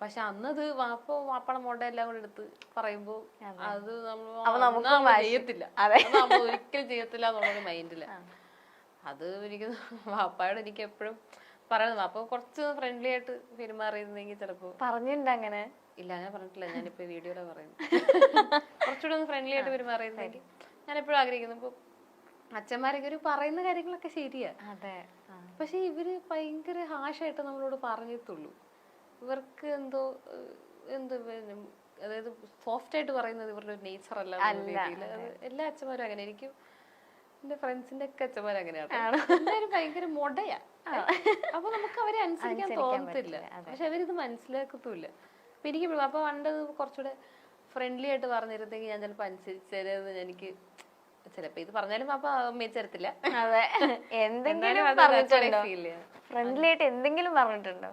പക്ഷെ അന്നത് വാപ്പള മോഡ എല്ലാം കൂടെ എടുത്ത് പറയുമ്പോ അത് നമുക്ക് ചെയ്യത്തില്ല, നമ്മൾ ഒരിക്കലും ചെയ്യത്തില്ല എന്നുള്ളൊരു മൈൻഡില്ല. അത് എനിക്ക് വാപ്പയോട് എനിക്ക് എപ്പോഴും പറയുന്നത്, അപ്പൊ കുറച്ച് ഫ്രണ്ട്ലി ആയിട്ട് പെരുമാറിയിരുന്നെങ്കിൽ ചിലപ്പോ. പറഞ്ഞിട്ടുണ്ട് അങ്ങനെ? ഇല്ല, അങ്ങനെ പറഞ്ഞിട്ടില്ല. ഞാനിപ്പോ വീഡിയോയിലാണ് പറയുന്നത്. കുറച്ചുകൂടെ ഒന്ന് ഫ്രണ്ട്ലി ആയിട്ട് പെരുമാറിയിരുന്നെങ്കിൽ ഞാൻ എപ്പോഴും ആഗ്രഹിക്കുന്നു. ഇപ്പൊ അച്ഛന്മാരൊക്കെ ഒരു പറയുന്ന കാര്യങ്ങളൊക്കെ ശരിയാ, പക്ഷെ ഇവര് ഭയങ്കര ഹാഷായിട്ട് നമ്മളോട് പറഞ്ഞിട്ടുള്ളൂ. ഇവർക്ക് എന്തോ അതായത് സോഫ്റ്റ് ആയിട്ട് പറയുന്നത് ഇവരുടെ ഒരു നേച്ചർ അല്ല രീതിയിൽ. എല്ലാ അച്ഛന്മാരും അങ്ങനെ. എനിക്കും എന്റെ ഫ്രണ്ട്സിന്റെ ഒക്കെ അച്ഛന്മാരും അങ്ങനെയാണ്. എല്ലാവരും ഭയങ്കര മൊടയാ. അപ്പൊ നമുക്ക് അവരെ അനുസരിക്കാൻ തോന്നത്തില്ല, പക്ഷെ അവരിത് മനസ്സിലാക്കത്തുമില്ല. അപ്പൊ എനിക്ക് അപ്പൊ പണ്ട് കുറച്ചുകൂടെ ഫ്രണ്ട്ലി ആയിട്ട് പറഞ്ഞിരുന്നെങ്കിൽ ഞാൻ ചിലപ്പോ അനുസരിച്ചതെന്ന് എനിക്ക് ചിലപ്പോ ഇത് പറഞ്ഞാലും അപ്പൊ അമ്മച്ചരത്തില്ല. ഫ്രണ്ട്ലി ആയിട്ട് എന്തെങ്കിലും പറഞ്ഞിട്ടുണ്ടോ?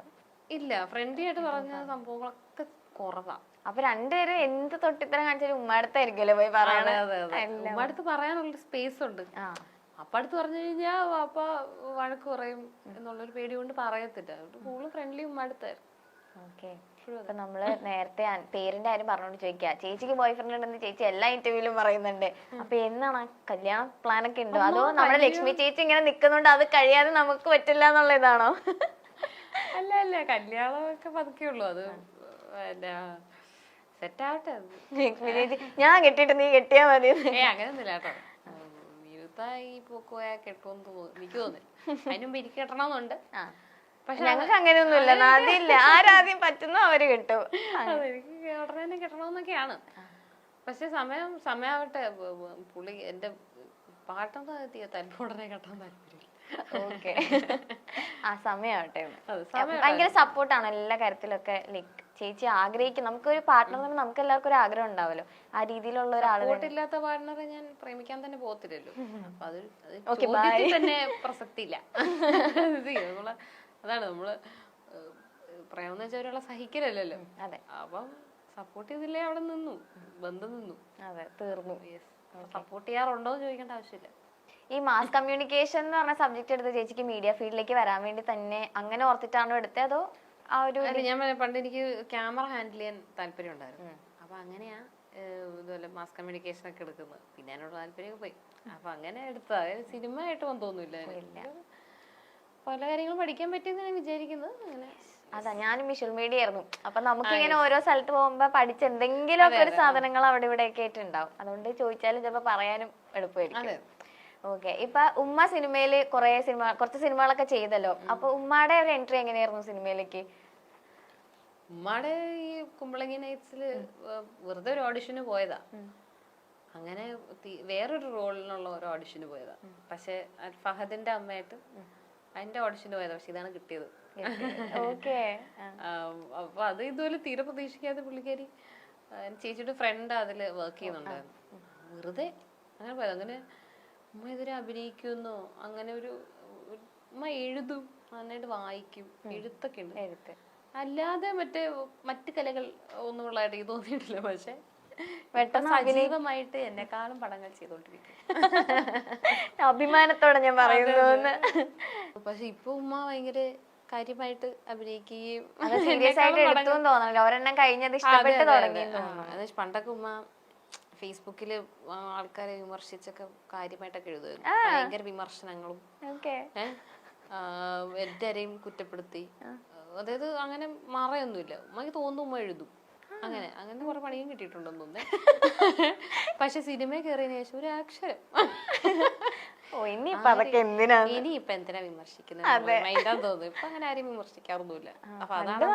ഇല്ല, ഫ്രണ്ട്ലി ആയിട്ട് പറഞ്ഞ സംഭവങ്ങളൊക്കെ കുറവാ. അപ്പൊ രണ്ടുപേരും എന്ത് തൊട്ടിത്തരം കാണിച്ചാലും ഉമ്മടുത്തായിരിക്കുമല്ലോ പോയി പറയണത്. ഉമ്മടുത്ത് പറയാനുള്ള സ്പേസ് ഉണ്ട്. അപ്പ അടുത്ത് പറഞ്ഞു കഴിഞ്ഞാൽ അപ്പ വഴക്ക് പറയും എന്നുള്ളൊരു പേടി കൊണ്ട് പറയത്തില്ല. കൂടുതൽ ഫ്രണ്ട്ലി ഉമ്മടുത്തായിരുന്നു. ഓക്കെ. ഇപ്പൊ നമ്മള് നേരത്തെ പേരിന്റെ കാര്യം പറഞ്ഞോണ്ട് ചോദിക്കുക, ചേച്ചിക്ക് ബോയ് ഫ്രണ്ട് ഉണ്ടെന്ന് ചേച്ചി എല്ലാ ഇന്റർവ്യൂലും പറയുന്നുണ്ട്. അപ്പൊ എന്നാണ് കല്യാണ പ്ലാനൊക്കെ ഉണ്ടോ, അതോ നമ്മുടെ ലക്ഷ്മി ചേച്ചി ഇങ്ങനെ നിക്കുന്നുണ്ട് അത് കഴിയാതെ നമുക്ക് പറ്റില്ല എന്നുള്ള ഇതാണോ? അല്ല അല്ല, കല്യാണമൊക്കെ പതുക്കെ ഉള്ളു. അത് സെറ്റ് ആവട്ടെ. ഞാൻ കെട്ടിട്ട് നീ കെട്ടിയാ മതി. അങ്ങനെയൊന്നുമില്ല കേട്ടോ. യൂത്തായി പോയാ കെട്ടുമെന്ന് തോന്നുന്നു, എനിക്ക് തോന്നി. അതിനുമ്പ് എനിക്ക് കെട്ടണമെന്നുണ്ട്. പക്ഷെ ഞങ്ങൾക്ക് അങ്ങനെയൊന്നുമില്ല, ആദ്യമില്ല. ആരാദ്യം പറ്റുന്നോ അവര് കിട്ടും. എനിക്ക് ഉടനെ തന്നെ കെട്ടണമെന്നൊക്കെയാണ്. പക്ഷെ സമയാവട്ടെ. പുള്ളി എന്റെ പാട്ടെന്ന് താല്പര്യം ഉടനെ കെട്ടാൻ താല്പര്യമില്ല. ഓക്കെ, ആ സമയാവട്ടെ. ഭയങ്കര സപ്പോർട്ടാണ് എല്ലാ കാര്യത്തിലൊക്കെ. ലൈക്ക് ചേച്ചി ആഗ്രഹിക്കും, നമുക്കൊരു പാർട്ട്ണർ തന്നെ നമുക്ക് എല്ലാവർക്കും ഒരു ആഗ്രഹം ഉണ്ടാവല്ലോ, ആ രീതിയിലുള്ള ഒരാളില്ലാത്ത പാർട്ട്ണറെ ഞാൻ പ്രേമിക്കാൻ തന്നെ പോകത്തില്ലല്ലോ. അപ്പൊ അത് തന്നെ പ്രസക്തിയില്ല. അതാണ് നമ്മള് പ്രേമെന്ന് വെച്ചാൽ ഒരാളെ സഹിക്കലല്ലോ. അതെ. അപ്പം സപ്പോർട്ട് ചെയ്തില്ലേ അവിടെ നിന്നു, ബന്ധം നിന്നു. അതെ, തീർന്നു. സപ്പോർട്ട് ചെയ്യാറുണ്ടോ എന്ന് ചോദിക്കേണ്ട ആവശ്യമില്ല. ഈ മാസ് കമ്മ്യൂണിക്കേഷൻ എന്ന് പറഞ്ഞ സബ്ജക്ട് എടുത്ത ചേച്ചിക്ക് മീഡിയ ഫീൽഡിലേക്ക് വരാൻ വേണ്ടി തന്നെ അങ്ങനെ ഓർത്തിട്ടാണോ എടുത്തത്, അതോ ആ ഒരു? ഞാൻ പണ്ട് എനിക്ക് ക്യാമറ ഹാൻഡിൽ ചെയ്യാൻ താല്പര്യം ഉണ്ടായിരുന്നു. അപ്പൊ അങ്ങനെയാ ഇതുപോലെ മാസ് കമ്മ്യൂണിക്കേഷൻ ഒക്കെ എടുക്കുന്നത്. പിന്നെ എന്നോട് താല്പര്യമൊക്കെ പോയി. അപ്പൊ അങ്ങനെ എടുത്താ സിനിമ ആയിട്ട് തോന്നുന്നില്ല. പല കാര്യങ്ങളും പഠിക്കാൻ പറ്റിയെന്ന് ഞാൻ വിചാരിക്കുന്നത്. അങ്ങനെ അതാ, ഞാനും വിഷ്വൽ മീഡിയ ആയിരുന്നു. അപ്പൊ നമുക്ക് ഇങ്ങനെ ഓരോ സ്ഥലത്ത് പോകുമ്പോ പഠിച്ച എന്തെങ്കിലും ഒക്കെ ഒരു സാധനങ്ങൾ അവിടെ ഇവിടെ ഒക്കെ ആയിട്ട് ഉണ്ടാവും. അതുകൊണ്ട് ചോദിച്ചാലും ചിലപ്പോ പറയാനും എളുപ്പമായിരിക്കും. ഓക്കെ. ഇപ്പൊ ഉമ്മ സിനിമയില് കുറച്ച് സിനിമകളൊക്കെ ചെയ്തല്ലോ. അപ്പൊ ഉമ്മയുടെ ഒരു എൻട്രി എങ്ങനെയായിരുന്നു സിനിമയിലേക്ക്? ഉമ്മയുടെ ഈ കുമ്പളങ്ങി നൈറ്റ്സില് വെറുതെ ഒരു ഓഡിഷന് പോയതാ. അങ്ങനെ വേറൊരു റോളിനുള്ള ഒരു ഓഡിഷന് പോയതാ. പക്ഷെ ഫഹദിന്റെ അമ്മയായിട്ട് അതിന്റെ ഓഡിഷന് പോയതാ. പക്ഷെ ഇതാണ് കിട്ടിയത്. അപ്പൊ അത് ഇതുപോലെ തീരെ പ്രതീക്ഷിക്കാതെ പുള്ളിക്കാരി ചേച്ചിയുടെ ഫ്രണ്ട് അതില് വർക്ക് ചെയ്യുന്നുണ്ടായിരുന്നു. വെറുതെ അങ്ങനെ പോയത്. അങ്ങനെ ഉമ്മ ഇതിനെ അഭിനയിക്കുന്നോ, അങ്ങനെ ഉമ്മ എഴുതും, നന്നായിട്ട് വായിക്കും, എഴുത്തൊക്കെ ഉണ്ട്. അല്ലാതെ മറ്റു കലകൾ ഒന്നും ഉള്ളതായിട്ട് എനിക്ക് തോന്നിയിട്ടില്ല. പക്ഷെ സജീവമായിട്ട് എന്നെക്കാളും പടങ്ങൾ ചെയ്തോണ്ടിരിക്കും. അഭിമാനത്തോടെ ഞാൻ പറയുന്നു. പക്ഷെ ഇപ്പൊ ഉമ്മ ഭയങ്കര കാര്യമായിട്ട് അഭിനയിക്കുകയും പണ്ടൊക്കെ ഉമ്മ ഫേസ്ബുക്കില് ആൾക്കാരെ വിമർശിച്ചൊക്കെ കാര്യമായിട്ടൊക്കെ എഴുതുമായിരുന്നു. ഭയങ്കര വിമർശനങ്ങളും എല്ലാരെയും കുറ്റപ്പെടുത്തി. അതായത് അങ്ങനെ മറയൊന്നുമില്ല. ഉമ്മക്ക് തോന്നുന്നു ഉമ്മ എഴുതും. അങ്ങനെ കുറെ പണിയും കിട്ടിയിട്ടുണ്ടെന്ന് തോന്നുന്നേ. പക്ഷെ സിനിമ കയറിയതിനു ശേഷം ഒരു അക്ഷരം ഇനിയിപ്പൊ എന്തിനാ വിമർശിക്കുന്നത് മൈൻഡാന്ന് തോന്നുന്നു. ഇപ്പൊ അങ്ങനെ ആരെയും വിമർശിക്കാറൊന്നുമില്ല. അപ്പൊ അതാണ് പണ്ടോ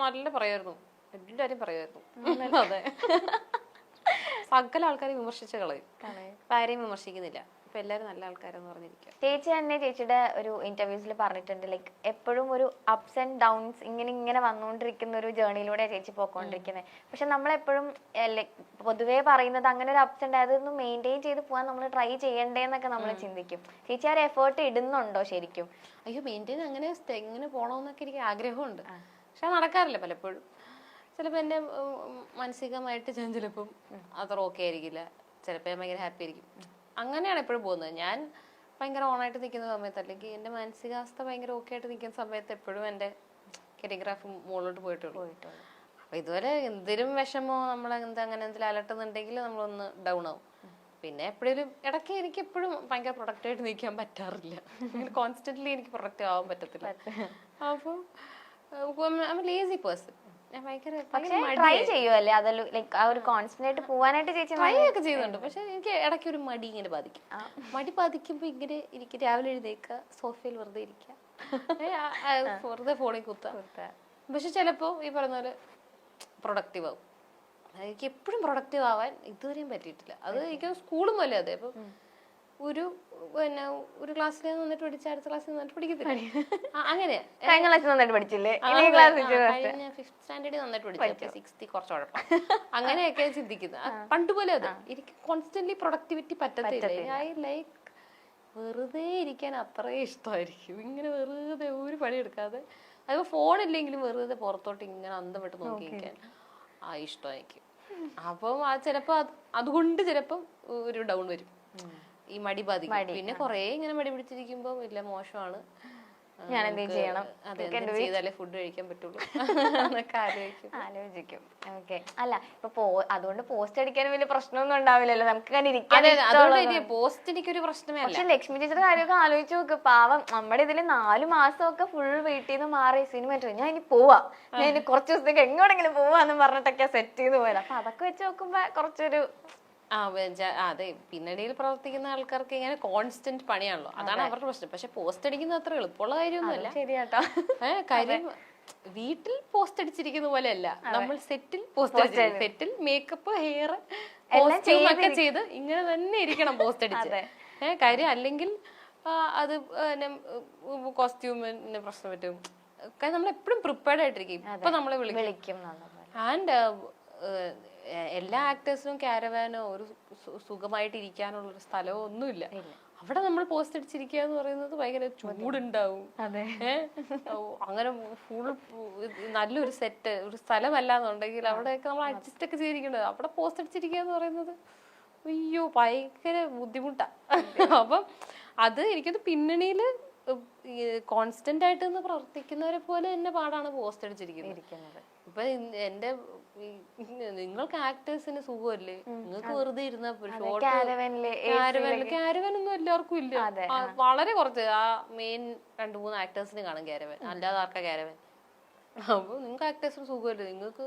നല്ല പറയായിരുന്നു, എല്ലാരും പറയായിരുന്നു. അതെ, സകല ആൾക്കാരെ വിമർശിച്ച കളയും. ഇപ്പൊ ആരെയും വിമർശിക്കുന്നില്ല. ഇപ്പൊ എല്ലാരും നല്ല ആൾക്കാരെന്ന് പറഞ്ഞിരിക്കുക. ചേച്ചി തന്നെ ചേച്ചിയുടെ ഒരു ഇന്റർവ്യൂസിൽ പറഞ്ഞിട്ടുണ്ട്, ലൈക്ക് എപ്പോഴും ഒരു അപ്സ് ആൻഡ് ഡൗൺസ് ഇങ്ങനെ വന്നുകൊണ്ടിരിക്കുന്ന ഒരു ജേർണിയിലൂടെ ചേച്ചി പോയിക്കൊണ്ടിരിക്കുന്നത്. പക്ഷെ നമ്മളെപ്പോഴും ലൈക്ക് പൊതുവേ പറയുന്നത് അങ്ങനെ ഒരു അപ്സ് ഉണ്ട്, അതൊന്ന് മെയിൻറ്റെയിൻ ചെയ്ത് പോകാൻ നമ്മൾ ട്രൈ ചെയ്യണ്ടേന്നൊക്കെ നമ്മൾ ചിന്തിക്കും. ചേച്ചി ആ ഒരു എഫേർട്ട് ഇടുന്നുണ്ടോ ശരിക്കും? അയ്യോ, മെയിൻറ്റെയിൻ എങ്ങനെ പോകണമെന്നൊക്കെ എനിക്ക് ആഗ്രഹമുണ്ട്. പക്ഷെ നടക്കാറില്ല പലപ്പോഴും. ചിലപ്പോൾ എൻ്റെ മാനസികമായിട്ട് ഞാൻ ചിലപ്പം അത്ര ഓക്കെ ആയിരിക്കില്ല, ചിലപ്പോൾ ഞാൻ ഭയങ്കര ഹാപ്പി ആയിരിക്കും. അങ്ങനെയാണ് എപ്പോഴും പോകുന്നത്. ഞാൻ ഭയങ്കര ഓണായിട്ട് നിൽക്കുന്ന സമയത്ത്, അല്ലെങ്കിൽ എൻ്റെ മാനസികാവസ്ഥ ഭയങ്കര ഓക്കെ ആയിട്ട് നിൽക്കുന്ന സമയത്ത് എപ്പോഴും എൻ്റെ കരിയോഗ്രാഫ് മുകളിലോട്ട് പോയിട്ടുള്ളൂ. അപ്പൊ ഇതുവരെ എന്തെങ്കിലും വിഷമോ നമ്മളെ അങ്ങനെ എന്തെങ്കിലും അലട്ടുന്നുണ്ടെങ്കിൽ നമ്മളൊന്ന് ഡൗൺ ആവും. പിന്നെ എപ്പോഴും ഇടയ്ക്ക് എനിക്ക് എപ്പോഴും ഭയങ്കര പ്രൊഡക്റ്റായിട്ട് നിൽക്കാൻ പറ്റാറില്ല. കോൺസ്റ്റന്റ്ലി എനിക്ക് പ്രൊഡക്റ്റ് ആവാൻ പറ്റത്തില്ല. അപ്പം ലേസി പേഴ്സൺ. ട്രൈ ചെയ്യുമല്ലേ അതല്ല ലൈക്ക് ആ ഒരു കോൺസ്റ്റന്റ് ആയിട്ട് പോവാനായിട്ട് ചേച്ചി ട്രൈ ഒക്കെ ചെയ്യുന്നുണ്ട്. പക്ഷെ എനിക്ക് ഇടയ്ക്ക് ഒരു മടി ഇങ്ങനെ ബാധിക്കും. മടി ബാധിക്കുമ്പോ ഇങ്ങനെ എനിക്ക് രാവിലെ എഴുന്നേക്കുക, സോഫയിൽ വെറുതെ ഇരിക്കുക, വെറുതെ ഫോണിൽ കുത്താം. പക്ഷെ ചിലപ്പോ ഈ പറഞ്ഞ പോലെ പ്രൊഡക്റ്റീവ് ആവും. എനിക്ക് എപ്പോഴും പ്രൊഡക്റ്റീവ് ആവാൻ ഇതുവരെയും പറ്റിയിട്ടില്ല. അത് എനിക്ക് സ്കൂളും പോലെ അതെ. അപ്പൊ ഒരു ക്ലാസ്സിൽ നിന്നിട്ട് പഠിച്ച അടുത്ത ക്ലാസ്സിൽ നിന്നിട്ട് പഠിക്കത്തില്ല. അങ്ങനെ കഴിഞ്ഞ ക്ലാസ്സിൽ നന്നായിട്ട് പഠിച്ചില്ലേ, കഴിഞ്ഞ 5th സ്റ്റാൻഡേർഡിൽ നന്നായിട്ട് പഠിച്ചു, 6th കുറച്ച് കുഴപ്പം. അങ്ങനെയൊക്കെ ചിന്തിക്കുന്നത് പണ്ട് പോലെ അത്. എനിക്ക് കോൺസ്റ്റന്റ്ലി പ്രൊഡക്ടിവിറ്റി പറ്റത്തില്ല. ഐ ലൈക്ക് വെറുതെ ഇരിക്കാൻ അത്രയും ഇഷ്ടമായിരിക്കും. ഇങ്ങനെ വെറുതെ ഒരു പണി എടുക്കാതെ, അതിപ്പോ ഫോണില്ലെങ്കിലും വെറുതെ പുറത്തോട്ട് ഇങ്ങനെ അന്തം വിട്ട് നോക്കിയിരിക്കാൻ ഇഷ്ടമായിരിക്കും. അപ്പം ചിലപ്പോ അതുകൊണ്ട് ചിലപ്പം ഒരു ഡൗൺ വരും, ഈ മടി ബാധിക്കും. പിന്നെ കൊറേ ഇങ്ങനെ മടി പിടിച്ചിരിക്കുമ്പോ ഇല്ല മോശമാണ്, ഞാൻ എന്തെങ്കിലും ചെയ്യണം, ചെയ്താലേ ഫുഡ് കഴിക്കാൻ പറ്റുള്ളൂ എന്നൊക്കെ ആലോചിക്കും. ഓക്കെ. അല്ല ഇപ്പൊ അതുകൊണ്ട് പോസ്റ്റ് അടിക്കാനും വലിയ പ്രശ്നമൊന്നും ഉണ്ടാവില്ലല്ലോ, നമുക്ക് പോസ്റ്റ് എനിക്കൊരു പ്രശ്നമേ. പക്ഷെ ലക്ഷ്മി ചേച്ചിയുടെ കാര്യമൊക്കെ ആലോചിച്ച് നോക്ക്. പാവം നമ്മുടെ ഇതില് 4 മാസമൊക്കെ ഫുൾ വീട്ടിൽ നിന്ന് മാറി സിനിമ ഞാൻ ഇനി പോവാ, ഞാൻ ഇനി കുറച്ച് ദിവസത്തേക്ക് എങ്ങോട്ടെങ്കിലും പോവാന്ന് പറഞ്ഞിട്ടൊക്കെ സെറ്റ് ചെയ്ത് പോയത്. അപ്പൊ അതൊക്കെ വെച്ച് നോക്കുമ്പോ കുറച്ചൊരു അതെ. പിന്നണിയിൽ പ്രവർത്തിക്കുന്ന ആൾക്കാർക്ക് ഇങ്ങനെ കോൺസ്റ്റന്റ് പണിയാണല്ലോ, അതാണ് അവരുടെ പ്രശ്നം. പക്ഷെ പോസ്റ്റ് അടിക്കുന്നത് അത്ര എളുപ്പമുള്ള കാര്യമൊന്നുമല്ല. ശരിയാട്ടോ. കാര്യം വീട്ടിൽ പോസ്റ്റ് അടിച്ചിരിക്കുന്ന പോലെയല്ല, നമ്മൾ സെറ്റിൽ പോസ്റ്റ് അടിച്ചിരിക്കും. സെറ്റിൽ മേക്കപ്പ്, ഹെയർ, കോസ്റ്റ്യൂം ഒക്കെ ചെയ്ത് ഇങ്ങനെ തന്നെ ഇരിക്കണം പോസ്റ്റ് അടിച്ച്. കാര്യം അല്ലെങ്കിൽ അത് കോസ്റ്റ്യൂമിന് പ്രശ്നം പറ്റും. കാര്യം നമ്മൾ എപ്പോഴും പ്രിപ്പയർഡ് ആയിട്ടിരിക്കും. ഇപ്പൊ നമ്മളെ വിളിക്കും. ആൻഡ് എല്ലാ ആക്ടേഴ്സിനും ക്യാരവാനോ ഒരു സുഖമായിട്ട് ഇരിക്കാനുള്ള ഒരു സ്ഥലമോ ഒന്നുമില്ല. അവിടെ നമ്മൾ പോസ്റ്റ് അടിച്ചിരിക്കുക എന്ന് പറയുന്നത് ഭയങ്കര ചൂടുണ്ടാവും. അങ്ങനെ ഫുൾ നല്ലൊരു സെറ്റ് ഒരു സ്ഥലമല്ല എന്നുണ്ടെങ്കിൽ അവിടെയൊക്കെ നമ്മൾ അഡ്ജസ്റ്റ് ഒക്കെ ചെയ്തിരിക്കേണ്ടത്. അവിടെ പോസ്റ്റ് അടിച്ചിരിക്കുക എന്ന് പറയുന്നത് അയ്യോ ഭയങ്കര ബുദ്ധിമുട്ടാ. അപ്പം അത് എനിക്കത് പിന്നണിയില് കോൺസ്റ്റന്റ് ആയിട്ട് പ്രവർത്തിക്കുന്നവരെ പോലെ തന്നെ പാടാണ് പോസ്റ്റ് അടിച്ചിരിക്കുന്നത്. ഇപ്പൊ എന്റെ നിങ്ങൾക്ക് ആക്ടേഴ്സിന് സുഖമല്ലേ, നിങ്ങൾക്ക് വെറുതെ ഇരുന്ന ക്യാരവനൊന്നും എല്ലാവർക്കും ഇല്ല. വളരെ കുറച്ച് ആ മെയിൻ 2-3 ആക്ടേഴ്സിന് കാണും ക്യാരവൻ, അല്ലാതെ ആർക്കാ ക്യാരവൻ. അപ്പൊ നിങ്ങൾക്ക് ആക്ടേഴ്സിന് സുഖമല്ലേ, നിങ്ങൾക്ക്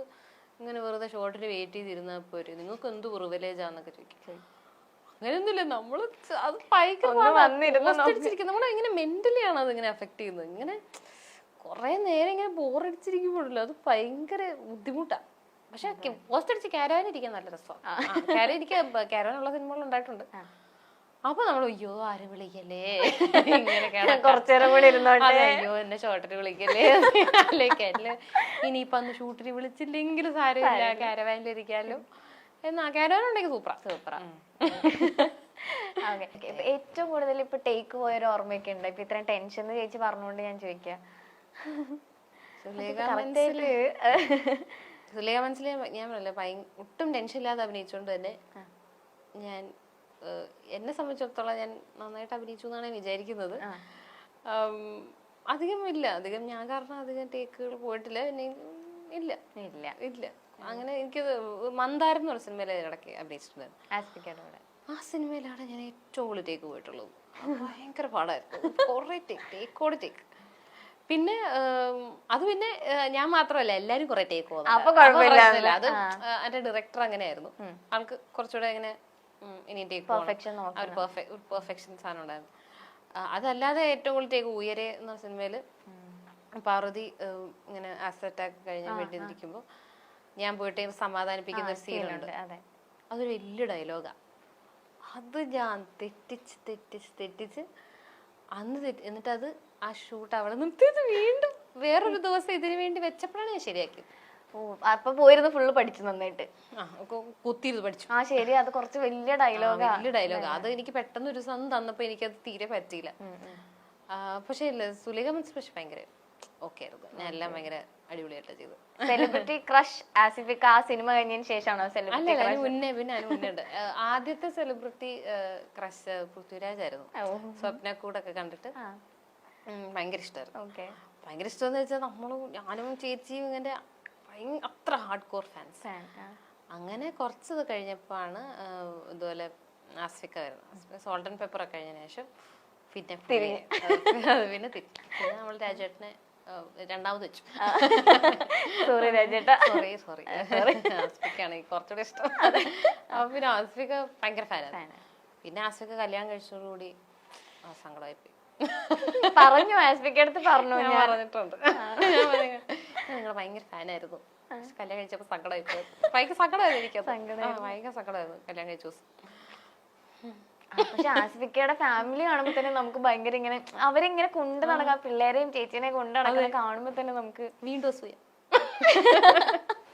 ഇങ്ങനെ വെറുതെ ഷോട്ടിന് വെയിറ്റ് ചെയ്തിരുന്നാ പോരെ, നിങ്ങൾക്ക് എന്ത് പ്രിവിലേജാന്നൊക്കെ ചോദിക്കും. അങ്ങനെയൊന്നുമില്ല. നമ്മള് അത് ഭയങ്കര നമ്മളെങ്ങനെ മെന്റലി ആണ് അത് ഇങ്ങനെ എഫക്ട് ചെയ്യുന്നത്. ഇങ്ങനെ കൊറേ നേരം ഇങ്ങനെ ബോറടിച്ചിരിക്കുമ്പോഴല്ലോ അത് ഭയങ്കര ബുദ്ധിമുട്ടാ. പക്ഷെ പോസ്റ്റ് അടിച്ച് ക്യാരവാൻ ഇരിക്കാൻ നല്ല രസമാണ്. ക്യാരവാനുള്ള സിനിമകൾ ഉണ്ടായിട്ടുണ്ട്. അപ്പൊ നമ്മൾ അയ്യോ ആരും വിളിക്കല്ലേ, ഇങ്ങനെ കുറച്ചേരം കൂടി ഇരുന്നോട്ടെ, അയ്യോ എന്നെ ഷോട്ടിന് വിളിക്കല്ലേ, അല്ലെ ഇനിയിപ്പൊ അന്ന് ഷൂട്ടിന് വിളിച്ചില്ലെങ്കിലും സാരമില്ല ക്യാരവാനിലിരിക്കാലോ എന്നാ. ക്യാരവാൻ ഉണ്ടെങ്കിൽ സൂപ്പറാ. ഏറ്റവും കൂടുതൽ ഇപ്പൊ ടേക്ക് പോയൊരു ഓർമ്മയൊക്കെ ഉണ്ട് ഇപ്പൊ ഇത്രയും ടെൻഷൻ ചേച്ചി പറഞ്ഞുകൊണ്ട് ഞാൻ ചോദിക്കാം. സുലേഖ മനസ്സിലെ ഞാൻ പറയല്ലേ ഒട്ടും ടെൻഷൻ ഇല്ലാതെ അഭിനയിച്ചോണ്ട് തന്നെ ഞാൻ എന്നെ സംബന്ധിച്ചിടത്തോളം ഞാൻ നന്നായിട്ട് അഭിനയിച്ചു എന്നാണ് വിചാരിക്കുന്നത്. അധികം ഞാൻ കാരണം അധികം ടേക്കുകൾ പോയിട്ടില്ല. ഇല്ല അങ്ങനെ എനിക്ക് മന്ദാരം എന്ന് പറഞ്ഞ സിനിമയിലെ ഇടയ്ക്ക് അഭിനയിച്ചിട്ടുണ്ടായിരുന്നു. ആ സിനിമയിലാണ് ഞാൻ ഏറ്റവും കൂടുതൽ ടേക്ക് പോയിട്ടുള്ളത്. ഭയങ്കര പാടായിരുന്നു, കുറെ ടേക്ക്. പിന്നെ അത് പിന്നെ ഞാൻ മാത്രമല്ല എല്ലാരും കുറെ ടേക്ക് പോകുന്നത്. അത് എന്റെ ഡയറക്ടർ അങ്ങനെയായിരുന്നു. ആൾക്ക് കുറച്ചുകൂടെ ഇങ്ങനെ ഇനി ടേക്ക് പെർഫെക്ഷൻ സാധനം ഉണ്ടായിരുന്നു. അതല്ലാതെ ഏറ്റവും കൂടുതൽ ടേക്ക് ഉയരെ എന്ന സിനിമയില് പാർവതി ഇങ്ങനെ ആസിഡ് അറ്റാക്ക് കഴിഞ്ഞ് വീട്ടിലിരിക്കുമ്പോ ഞാൻ പോയിട്ട് സമാധാനിപ്പിക്കുന്ന ഒരു സീനുണ്ട്. അതൊരു വലിയ ഡയലോഗാ. അത് ഞാൻ തെറ്റിച്ച് എന്നിട്ട് അത് ആ ഷൂട്ട് അവിടെ നിർത്തിയത് വീണ്ടും വേറൊരു ദിവസം ഇതിനു വേണ്ടി വെച്ചപ്പോഴാണ് ഞാൻ ശരിയാക്കിയത്. അപ്പൊ പോയിരുന്നു ഫുള്ള് പഠിച്ചു നന്നായിട്ട് കുത്തിയത് പഠിച്ചു. ശരി, അത് കുറച്ച് വലിയ ഡയലോഗാ. അത് എനിക്ക് പെട്ടെന്ന് ഒരു ദിവസം തന്നപ്പോ എനിക്കത് തീരെ പറ്റിയില്ല. പക്ഷെ ഇല്ല, സുലേഖ മനസ്സിൽ പക്ഷെ ഭയങ്കര ഓക്കെ ആയിരുന്നു. ഞാൻ എല്ലാം ഭയങ്കര അടിപൊളിയായിട്ട് ചെയ്തു. സെലിബ്രിറ്റി ക്രഷ് ആസിഫിക്ക് ആ സിനിമ കഴിഞ്ഞതിന് ശേഷമാണോ? മുന്നേ ഉണ്ട്. ആദ്യത്തെ സെലിബ്രിറ്റി ക്രഷ് പൃഥ്വിരാജ് ആയിരുന്നു. സ്വപ്ന കൂടൊക്കെ കണ്ടിട്ട് ഭയങ്കര ഇഷ്ടമായിരുന്നു. ഭയങ്കര ഇഷ്ടമെന്ന് വെച്ചാൽ ഞാനും ചേച്ചിയും ഇങ്ങനെ അത്ര ഹാർഡ് കോർ ഫാൻസ്. അങ്ങനെ കുറച്ചത് കഴിഞ്ഞപ്പോഴാണ് ഇതുപോലെ ആസ്ഫിക്ക വരുന്നത്. സോൾട്ട് ആൻഡ് പെപ്പർ ഒക്കെ കഴിഞ്ഞതിന് ശേഷം പിന്നെ പിന്നെ നമ്മൾ രാജേട്ടനെ രണ്ടാമത് വെച്ചു. സോറി രാജേട്ടാ, സോറി ആസ്ഫിക്കാണ് കുറച്ചുകൂടെ ഇഷ്ടം. അപ്പൊ പിന്നെ ആസ്ഫിക്ക ഭയങ്കര ഫാനാണ്. പിന്നെ ആസ്ഫിക്ക കല്യാണം കഴിച്ചതോടുകൂടി സങ്കടമായിപ്പോയി. പറഞ്ഞു ആസ്ഫിക്കടുത്ത് പറഞ്ഞു, ഞാൻ പറഞ്ഞിട്ടുണ്ട്. നിങ്ങൾ ഭയങ്കര ഫാനായിരുന്നു, കല്യാണം കഴിച്ചപ്പോ സങ്കടമായിപ്പോയി. ഭയങ്കര സങ്കടമായിരുന്നു എനിക്കത്. ഭയങ്കര സങ്കടമായിരുന്നു കല്യാണം കഴിച്ച ദിവസം. പക്ഷെ ആസ്ഫിക്കയുടെ ഫാമിലി കാണുമ്പോ തന്നെ നമുക്ക് ഭയങ്കര ഇങ്ങനെ അവരിങ്ങനെ കൊണ്ട് നടക്കാം, പിള്ളേരെയും ചേച്ചീനെ കൊണ്ട് നടക്കാൻ കാണുമ്പോ തന്നെ നമുക്ക് വീണ്ടും അസൂയ.